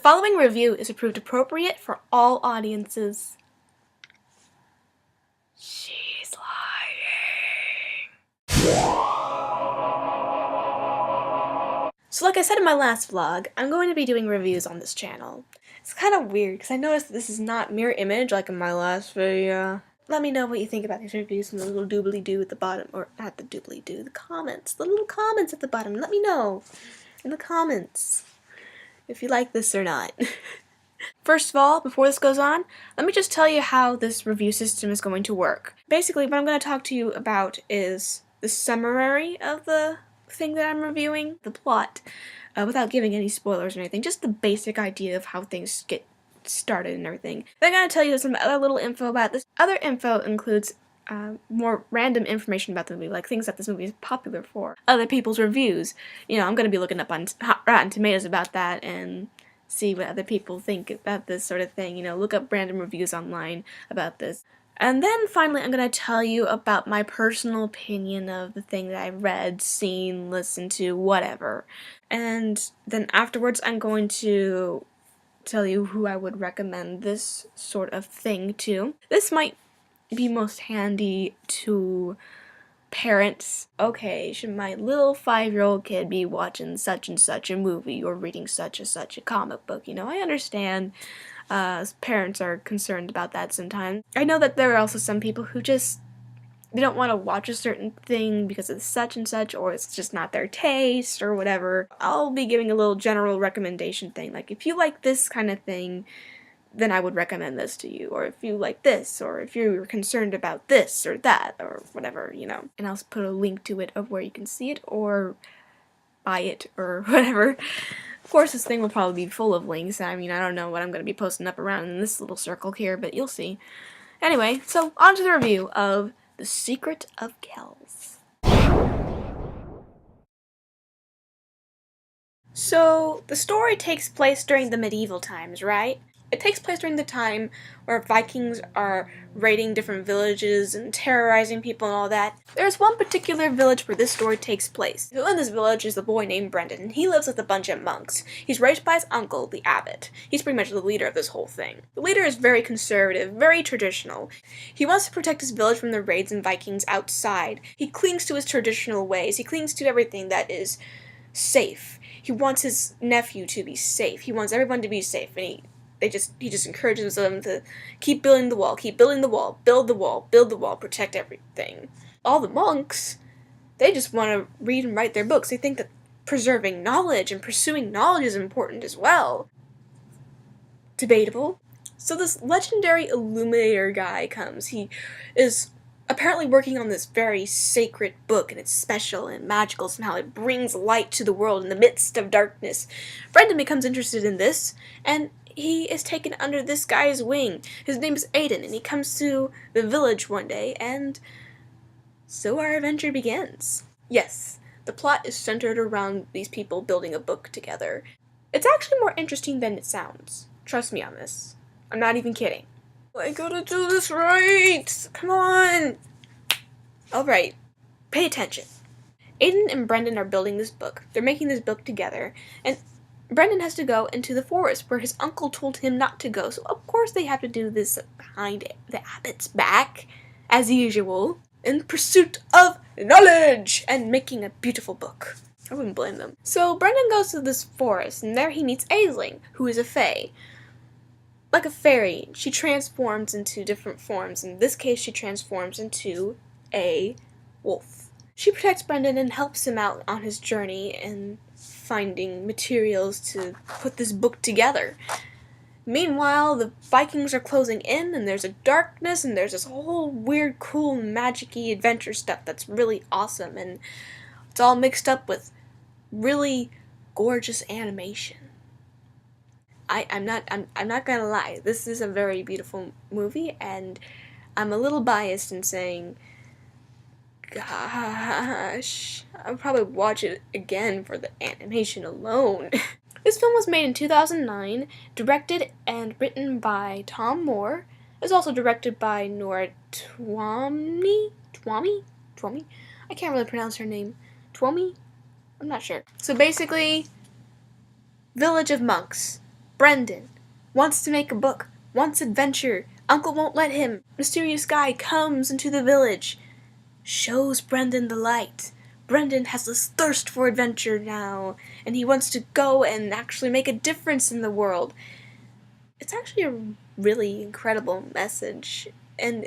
following review is approved appropriate for all audiences. She's lying. So like I said in my last vlog, I'm going to be doing reviews on this channel. It's kind of weird because I noticed that this is not mirror image like in my last video. Let me know what you think about these reviews in the little doobly-doo at the bottom, or not the doobly-doo, the comments, the little comments at the bottom. Let me know in the comments if you like this or not. First of all, before this goes on, let me just tell you how this review system is going to work. Basically, what I'm going to talk to you about is the summary of the thing that I'm reviewing, the plot, without giving any spoilers or anything, just the basic idea of how things get started and everything. Then I'm going to tell you some other little info about this. Other info includes more random information about the movie, like things that this movie is popular for, other people's reviews. You know, I'm going to be looking up on Rotten Tomatoes about that and see what other people think about this sort of thing. You know, look up random reviews online about this. And then finally I'm going to tell you about my personal opinion of the thing that I read, seen, listened to, whatever. And then afterwards I'm going to tell you who I would recommend this sort of thing to. This might be most handy to parents. Okay, should my little 5-year-old kid be watching such and such a movie or reading such and such a comic book? You know, I understand parents are concerned about that sometimes. I know that there are also some people who just, they don't want to watch a certain thing because it's such and such, or it's just not their taste or whatever. I'll be giving a little general recommendation thing, like if you like this kind of thing, then I would recommend this to you, or if you like this, or if you're concerned about this or that, or whatever, you know. And I'll put a link to it of where you can see it, or buy it, or whatever. Of course, this thing will probably be full of links. I mean, I don't know what I'm going to be posting up around in this little circle here, but you'll see. Anyway, so on to the review of The Secret of Kells. So, the story takes place during the medieval times, right? It takes place during the time where Vikings are raiding different villages and terrorizing people and all that. There's one particular village where this story takes place. So in this village is a boy named Brendan, and he lives with a bunch of monks. He's raised by his uncle, the abbot. He's pretty much the leader of this whole thing. The leader is very conservative, very traditional. He wants to protect his village from the raids and Vikings outside. He clings to his traditional ways. He clings to everything that is safe. He wants his nephew to be safe. He wants everyone to be safe, and he just encourages them to keep building the wall, build the wall, build the wall, protect everything. All the monks, they just want to read and write their books. They think that preserving knowledge and pursuing knowledge is important as well. Debatable. So this legendary illuminator guy comes. He is apparently working on this very sacred book, and it's special and magical somehow. It brings light to the world in the midst of darkness. Brendan becomes interested in this, and he is taken under this guy's wing. His name is Aiden, and he comes to the village one day, and so our adventure begins. Yes, the plot is centered around these people building a book together. It's actually more interesting than it sounds. Trust me on this. I'm not even kidding. I gotta do this right! Come on! Alright, pay attention. Aiden and Brendan are building this book. They're making this book together, and Brendan has to go into the forest where his uncle told him not to go, so of course they have to do this behind the abbot's back, as usual, in pursuit of knowledge and making a beautiful book. I wouldn't blame them. So Brendan goes to this forest, and there he meets Aisling, who is a fae. Like a fairy, she transforms into different forms. In this case, she transforms into a wolf. She protects Brendan and helps him out on his journey in finding materials to put this book together. Meanwhile, the Vikings are closing in, and there's a darkness, and there's this whole weird, cool, magic-y adventure stuff that's really awesome, and it's all mixed up with really gorgeous animation. I'm not gonna lie, this is a very beautiful movie, and I'm a little biased in saying, gosh, I'll probably watch it again for the animation alone. This film was made in 2009, directed and written by Tom Moore. It was also directed by Nora Twomey? I can't really pronounce her name. Twomey? I'm not sure. So basically, village of monks. Brendan wants to make a book, wants adventure. Uncle won't let him. Mysterious guy comes into the village, shows Brendan the light. Brendan has this thirst for adventure now, and he wants to go and actually make a difference in the world. It's actually a really incredible message, and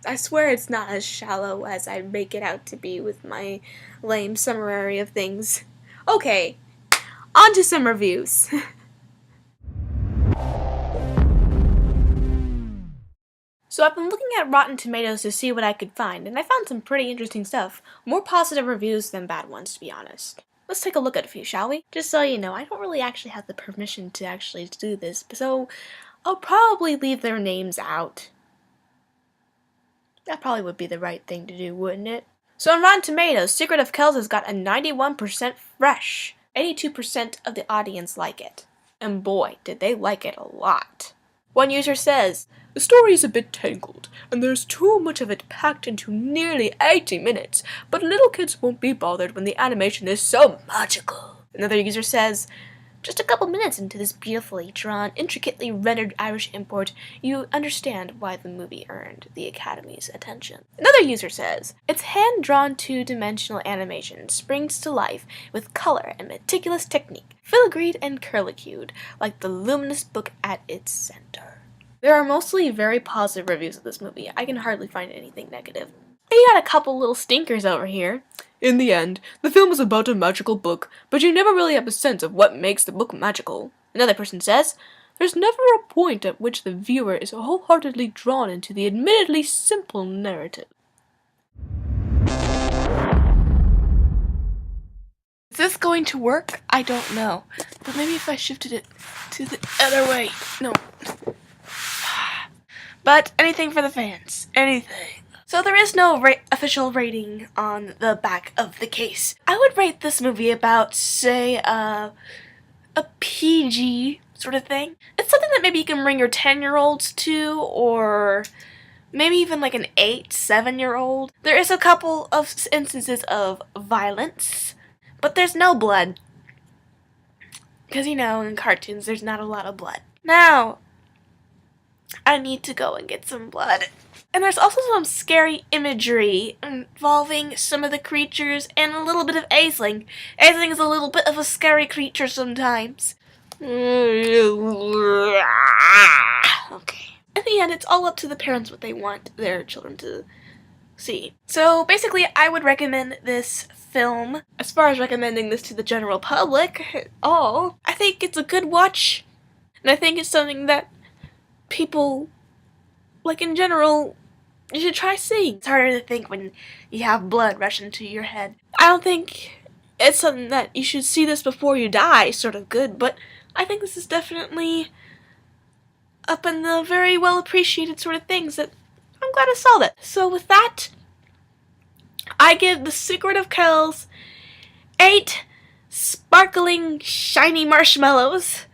I swear it's not as shallow as I make it out to be with my lame summary of things. Okay, on to some reviews. So I've been looking at Rotten Tomatoes to see what I could find, and I found some pretty interesting stuff. More positive reviews than bad ones, to be honest. Let's take a look at a few, shall we? Just so you know, I don't really actually have the permission to actually do this, so I'll probably leave their names out. That probably would be the right thing to do, wouldn't it? So on Rotten Tomatoes, Secret of Kells has got a 91% fresh. 82% of the audience like it. And boy, did they like it a lot. One user says, "The story is a bit tangled, and there's too much of it packed into nearly 80 minutes, but little kids won't be bothered when the animation is so magical." Another user says, "Just a couple minutes into this beautifully drawn, intricately rendered Irish import, you understand why the movie earned the Academy's attention." Another user says, "Its hand-drawn two-dimensional animation springs to life with color and meticulous technique, filigreed and curlicued, like the luminous book at its center." There are mostly very positive reviews of this movie. I can hardly find anything negative. You got a couple little stinkers over here. "In the end, the film is about a magical book, but you never really have a sense of what makes the book magical." Another person says, "There's never a point at which the viewer is wholeheartedly drawn into the admittedly simple narrative." Is this going to work? I don't know. But maybe if I shifted it to the other way. No. But anything for the fans. Anything. So there is no official rating on the back of the case. I would rate this movie about, say, a PG sort of thing. It's something that maybe you can bring your 10-year-olds to, or maybe even like an 8, 7-year-old. There is a couple of instances of violence, but there's no blood. Because, you know, in cartoons, there's not a lot of blood. Now, I need to go and get some blood. And there's also some scary imagery involving some of the creatures and a little bit of Aisling. Aisling is a little bit of a scary creature sometimes. Okay. In the end, it's all up to the parents what they want their children to see. So basically, I would recommend this film. As far as recommending this to the general public at all, I think it's a good watch. And I think it's something that people, like in general, you should try seeing. It's harder to think when you have blood rushing to your head. I don't think it's something that you should see this before you die sort of good, but I think this is definitely up in the very well appreciated sort of things that I'm glad I saw that. So with that, I give The Secret of Kells 8 sparkling shiny marshmallows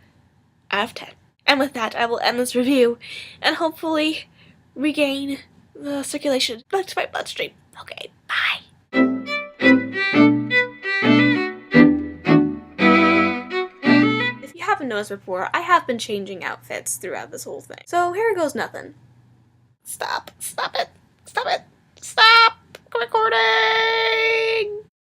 out of 10. And with that, I will end this review and hopefully regain the circulation back to my bloodstream. Okay, bye. If you haven't noticed before, I have been changing outfits throughout this whole thing. So here goes nothing. Stop. Stop it. Stop it. Stop recording!